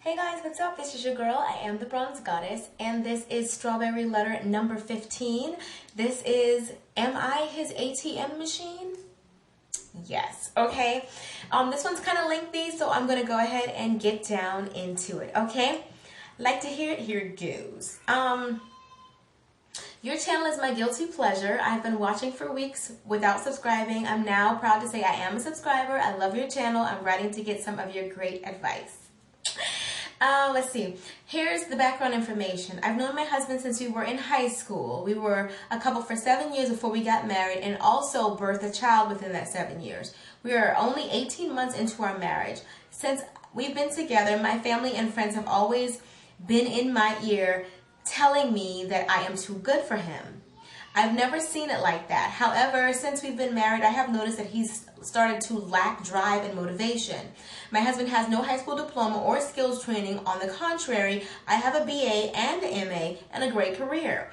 Hey guys, what's up? This is your girl. I am the Bronze Goddess, and this is Strawberry Letter number 15. This is, am I his ATM machine? Yes, okay. This one's kind of lengthy, so I'm going to go ahead and get down into it, okay? Like to hear it? Here it goes. Your channel is my guilty pleasure. I've been watching for weeks without subscribing. I'm now proud to say I am a subscriber. I love your channel. I'm writing to get some of your great advice. Let's see. Here's the background information. I've known my husband since we were in high school. We were a couple for 7 years before we got married and also birthed a child within that 7 years. We are only 18 months into our marriage. Since we've been together, my family and friends have always been in my ear telling me that I am too good for him. I've never seen it like that. However, since we've been married, I have noticed that he's started to lack drive and motivation. My husband has no high school diploma or skills training. On the contrary, I have a BA and an MA and a great career.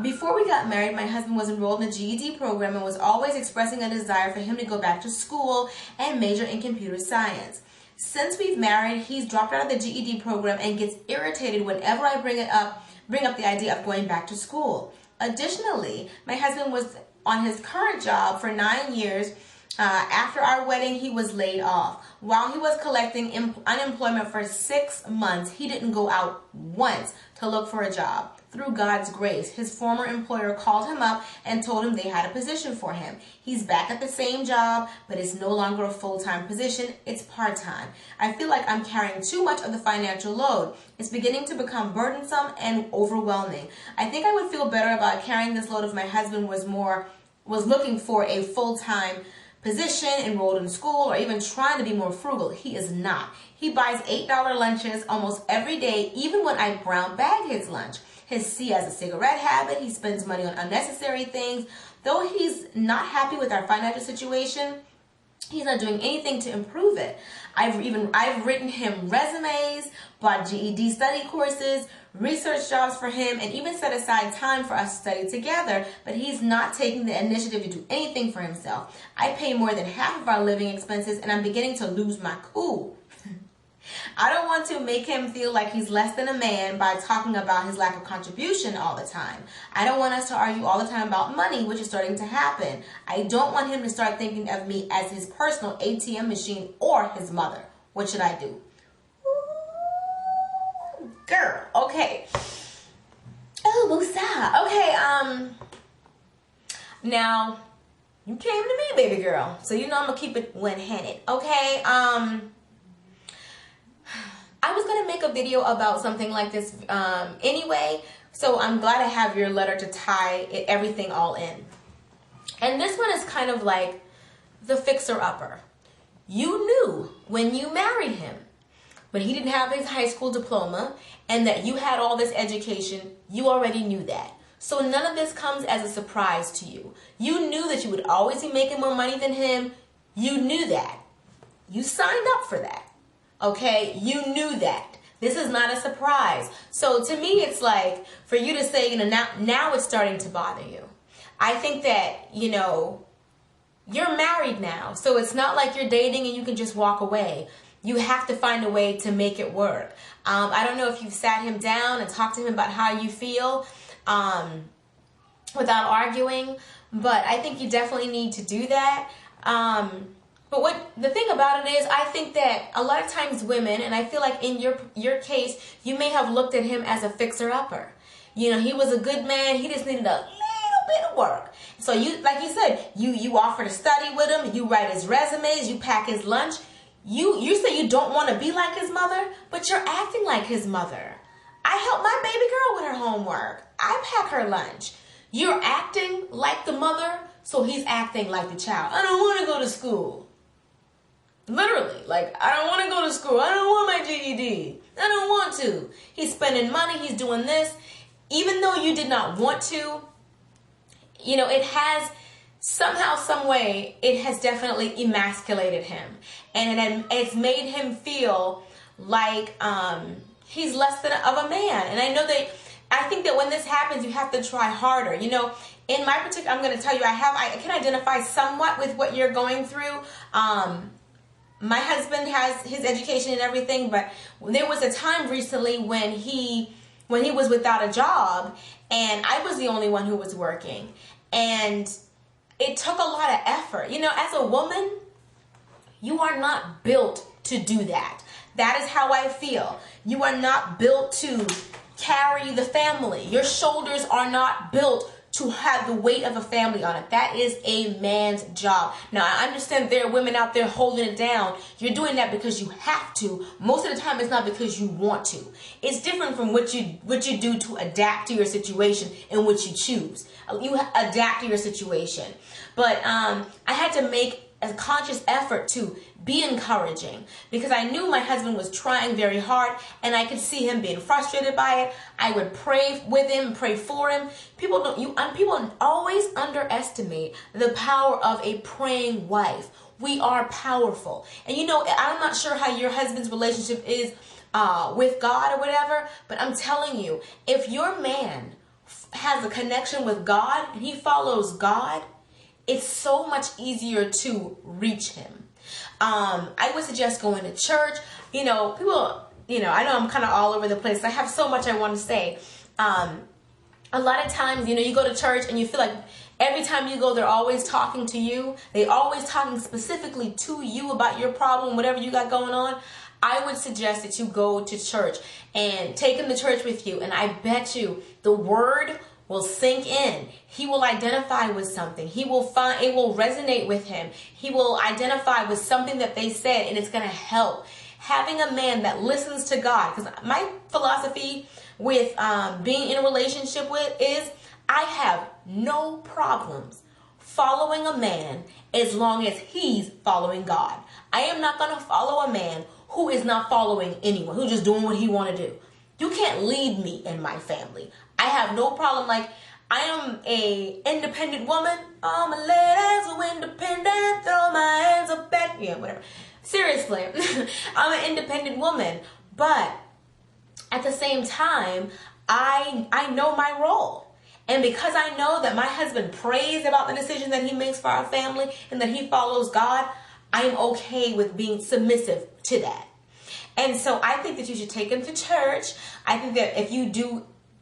Before we got married, my husband was enrolled in the GED program and was always expressing a desire for him to go back to school and major in computer science. Since we've married, he's dropped out of the GED program and gets irritated whenever I bring up the idea of going back to school. Additionally, my husband was on his current job for 9 years. After our wedding, he was laid off. While he was collecting unemployment for 6 months, he didn't go out once to look for a job. Through God's grace, his former employer called him up and told him they had a position for him. He's back at the same job, but it's no longer a full-time position. It's part-time. I feel like I'm carrying too much of the financial load. It's beginning to become burdensome and overwhelming. I think I would feel better about carrying this load if my husband was looking for a full-time position, enrolled in school, or even trying to be more frugal. He is not. He buys $8 lunches almost every day, even when I brown bag his lunch. He has a cigarette habit. He spends money on unnecessary things. Though he's not happy with our financial situation, he's not doing anything to improve it. I've written him resumes, bought GED study courses, research jobs for him, and even set aside time for us to study together, but he's not taking the initiative to do anything for himself. I pay more than half of our living expenses, and I'm beginning to lose my cool. I don't want to make him feel like he's less than a man by talking about his lack of contribution all the time. I don't want us to argue all the time about money, which is starting to happen. I don't want him to start thinking of me as his personal ATM machine or his mother. What should I do? Ooh, girl, okay. Oh, Musa. Okay, now, you came to me, baby girl. So you know I'm going to keep it one-handed, okay? I was going to make a video about something like this anyway, so I'm glad I have your letter to tie everything all in. And this one is kind of like the fixer-upper. You knew when you married him, when he didn't have his high school diploma, and that you had all this education, you already knew that. So none of this comes as a surprise to you. You knew that you would always be making more money than him. You knew that. You signed up for that. Okay, you knew that. This is not a surprise. So to me, it's like for you to say, now it's starting to bother you. I think that, you're married now. So it's not like you're dating and you can just walk away. You have to find a way to make it work. I don't know if you've sat him down and talked to him about how you feel without arguing, but I think you definitely need to do that. But the thing about it is, I think that a lot of times women, and I feel like in your case, you may have looked at him as a fixer-upper. He was a good man. He just needed a little bit of work. So like you said, you offer to study with him. You write his resumes. You pack his lunch. You say you don't want to be like his mother, but you're acting like his mother. I help my baby girl with her homework. I pack her lunch. You're acting like the mother, so he's acting like the child. I don't want to go to school. Literally, like, I don't want to go to school. I don't want my GED. I don't want to. He's spending money. He's doing this. Even though you did not want to, it has somehow, some way, it has definitely emasculated him. And it's made him feel like he's less than of a man. And I think that when this happens, you have to try harder. In my particular, I'm going to tell you, I can identify somewhat with what you're going through. my husband has his education and everything, but there was a time recently when he was without a job, and I was the only one who was working. And it took a lot of effort. You know, as a woman, you are not built to do that. That is how I feel. You are not built to carry the family. Your shoulders are not built to have the weight of a family on it. That is a man's job. Now, I understand there are women out there holding it down. You're doing that because you have to. Most of the time, it's not because you want to. It's different from what you do to adapt to your situation and what you choose. You adapt to your situation. But I had to make a conscious effort to be encouraging, because I knew my husband was trying very hard, and I could see him being frustrated by it. I would pray with him, pray for him. People always underestimate the power of a praying wife. We are powerful. And you know, I'm not sure how your husband's relationship is with God or whatever, but I'm telling you, if your man has a connection with God and he follows God, it's so much easier to reach him. I would suggest going to church. You know, people, I know I'm kind of all over the place. I have so much I want to say. A lot of times, you go to church and you feel like every time you go, they're always talking to you. They're always talking specifically to you about your problem, whatever you got going on. I would suggest that you go to church and take him to church with you. And I bet you the word will sink in. He will identify with something. It will resonate with him. He will identify with something that they said, and it's going to help. Having a man that listens to God, because my philosophy with being in a relationship with is I have no problems following a man as long as he's following God. I am not going to follow a man who is not following anyone, who's just doing what he want to do. You can't lead me in my family. I have no problem. Like, I am a independent woman. I'm a lady so independent, throw my hands up back. Yeah, whatever. Seriously, I'm an independent woman. But at the same time, I know my role. And because I know that my husband prays about the decision that he makes for our family and that he follows God, I'm okay with being submissive to that. And so I think that you should take him to church. I think that if you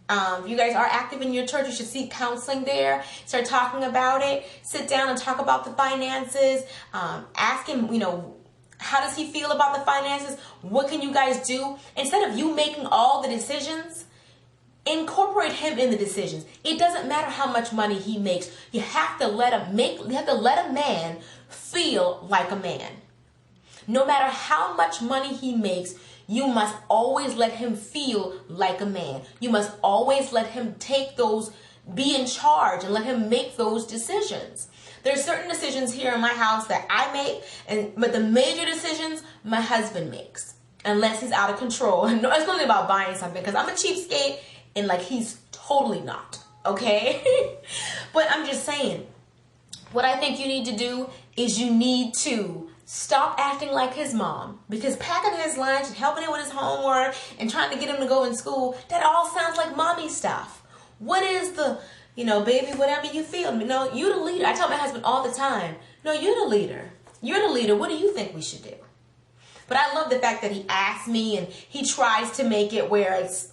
guys are active in your church, you should seek counseling there. Start talking about it. Sit down and talk about the finances. Ask him, how does he feel about the finances? What can you guys do? Instead of you making all the decisions, incorporate him in the decisions. It doesn't matter how much money he makes. You have to let a man feel like a man. No matter how much money he makes, you must always let him feel like a man. You must always let him be in charge and let him make those decisions. There are certain decisions here in my house that I make, but the major decisions my husband makes, unless he's out of control. And it's nothing about buying something, because I'm a cheapskate and he's totally not, okay? But I'm just saying, what I think you need to do is you need to stop acting like his mom, because packing his lunch and helping him with his homework and trying to get him to go in school, that all sounds like mommy stuff. What is the, baby, whatever you feel. You the leader. I tell my husband all the time, no, you're the leader. You're the leader. What do you think we should do? But I love the fact that he asks me and he tries to make it where it's,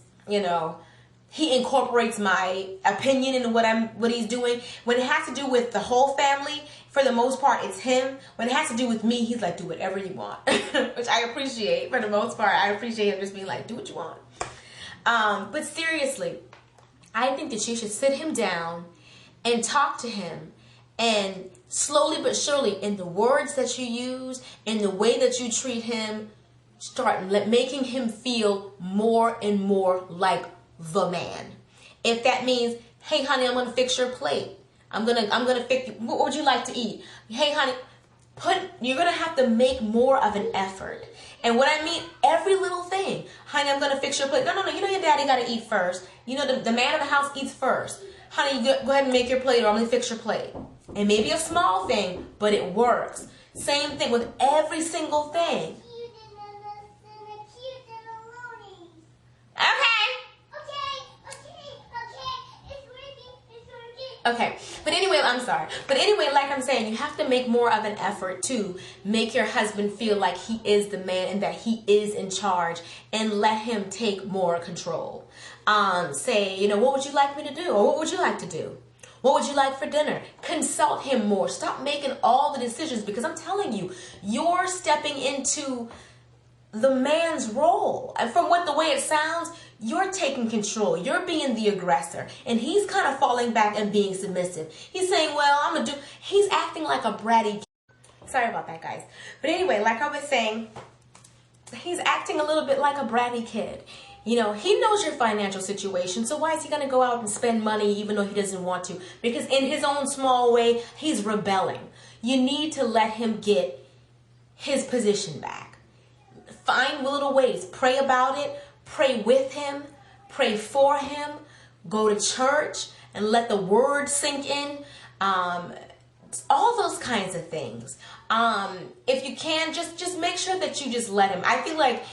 he incorporates my opinion into what he's doing. When it has to do with the whole family, for the most part, it's him. When it has to do with me, he's like, do whatever you want, which I appreciate. For the most part, I appreciate him just being like, do what you want. But seriously, I think that you should sit him down and talk to him, and slowly but surely, in the words that you use, in the way that you treat him, start making him feel more and more like the man. If that means, hey honey, I'm gonna fix your plate. I'm gonna fix. What would you like to eat? Hey honey, you're gonna have to make more of an effort. And what I mean, every little thing. Honey, I'm gonna fix your plate. No. Your daddy gotta eat first. The man of the house eats first. Honey, you go ahead and make your plate, or I'm gonna fix your plate. And maybe a small thing, but it works. Same thing with every single thing. Okay, but anyway, I'm sorry. But anyway, like I'm saying, you have to make more of an effort to make your husband feel like he is the man and that he is in charge, and let him take more control. Say, you know, what would you like me to do? Or what would you like to do? What would you like for dinner? Consult him more. Stop making all the decisions, because I'm telling you, you're stepping into the man's role. And from the way it sounds, you're taking control. You're being the aggressor. And he's kind of falling back and being submissive. He's saying, well, he's acting like a bratty kid. Sorry about that, guys. But anyway, like I was saying, he's acting a little bit like a bratty kid. You know, he knows your financial situation, so why is he going to go out and spend money even though he doesn't want to? Because in his own small way, he's rebelling. You need to let him get his position back. Find little ways. Pray about it. Pray with him. Pray for him. Go to church and let the word sink in. All those kinds of things. If you can, just make sure that you just let him. I feel like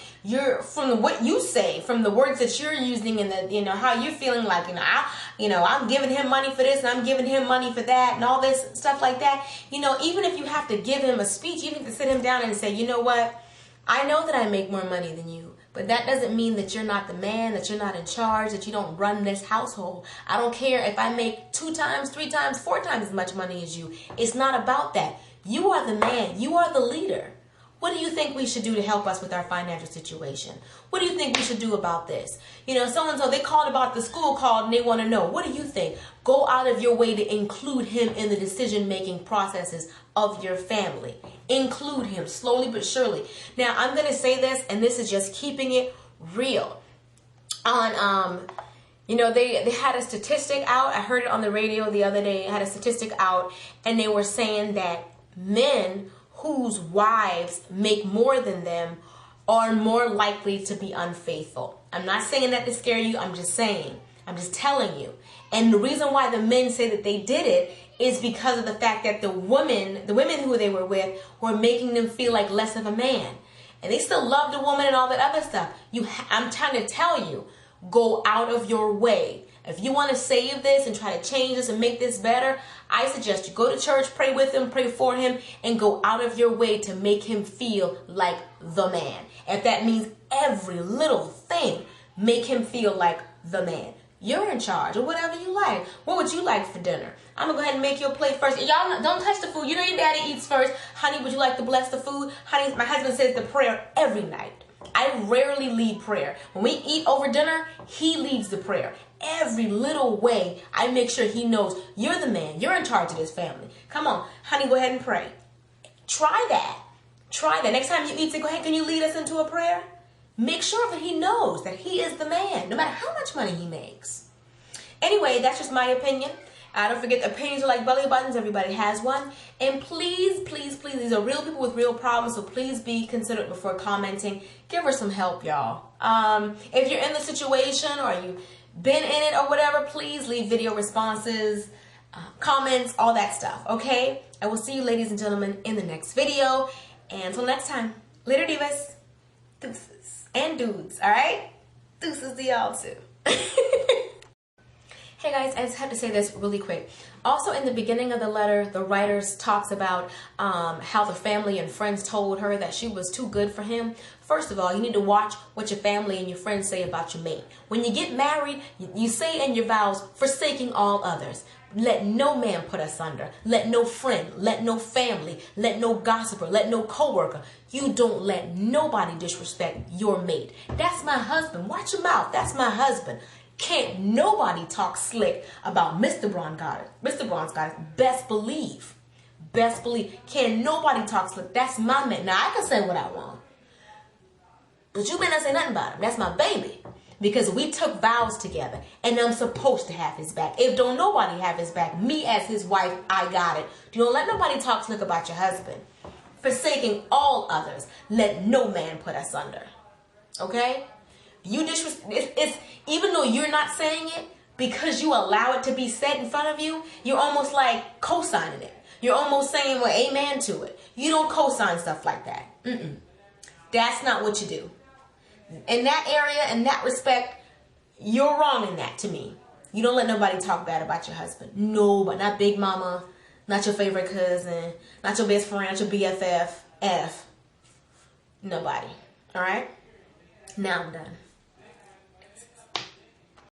from what you say, from the words that you're using, and how you're feeling like, I'm giving him money for this and I'm giving him money for that and all this stuff like that. Even if you have to give him a speech, you need to sit him down and say, you know what? I know that I make more money than you, but that doesn't mean that you're not the man, that you're not in charge, that you don't run this household. I don't care if I make 2 times, 3 times, 4 times as much money as you. It's not about that. You are the man. You are the leader. What do you think we should do to help us with our financial situation? What do you think we should do about this? So-and-so, they called about the school called and they want to know. What do you think? Go out of your way to include him in the decision-making processes of your family. Include him slowly but surely. Now, I'm going to say this, and this is just keeping it real. They had a statistic out. I heard it on the radio the other day. They had a statistic out, and they were saying that men whose wives make more than them are more likely to be unfaithful. I'm not saying that to scare you. I'm just telling you. And the reason why the men say that they did it is because of the fact that the women who they were with were making them feel like less of a man. And they still love the woman and all that other stuff. I'm trying to tell you, go out of your way. If you want to save this and try to change this and make this better, I suggest you go to church, pray with him, pray for him, and go out of your way to make him feel like the man. If that means every little thing, make him feel like the man. You're in charge, or whatever you like. What would you like for dinner? I'm going to go ahead and make your plate first. Y'all don't touch the food. You know your daddy eats first. Honey, would you like to bless the food? Honey, my husband says the prayer every night. I rarely lead prayer. When we eat over dinner, he leads the prayer. Every little way, I make sure he knows you're the man. You're in charge of this family. Come on, honey, go ahead and pray. Try that. Try that. Next time you eat, say, go ahead, can you lead us into a prayer? Make sure that he knows that he is the man, no matter how much money he makes. Anyway, that's just my opinion. Don't forget, opinions are like belly buttons. Everybody has one. And please, please, please, these are real people with real problems, so please be considerate before commenting. Give her some help, y'all. If you're in the situation or you've been in it or whatever, please leave video responses, comments, all that stuff, okay? I will see you, ladies and gentlemen, in the next video. And until next time, later, divas. Deuces. And dudes, all right? Deuces to y'all, too. Hey guys, I just have to say this really quick. Also, in the beginning of the letter, the writer talks about how the family and friends told her that she was too good for him. First of all, you need to watch what your family and your friends say about your mate. When you get married, you say in your vows, forsaking all others. Let no man put us under. Let no friend, let no family, let no gossiper, let no coworker. You don't let nobody disrespect your mate. That's my husband. Watch your mouth. That's my husband. Can't nobody talk slick about Mr. Brongoddard. Mr. Brongoddard, best believe. Best believe. Can't nobody talk slick. That's my man. Now, I can say what I want. But you better not say nothing about him. That's my baby. Because we took vows together. And I'm supposed to have his back. If don't nobody have his back, me as his wife, I got it. You don't let nobody talk slick about your husband. Forsaking all others, let no man put us under. Okay? You it's even though you're not saying it, because you allow it to be said in front of you, you're almost like co-signing it. You're almost saying, well, amen to it. You don't co-sign stuff like that. That's not what you do. In that area, in that respect, you're wrong in that to me. You don't let nobody talk bad about your husband. Nobody. Not Big Mama. Not your favorite cousin. Not your best friend. Not your BFF. Nobody. Alright? Now I'm done.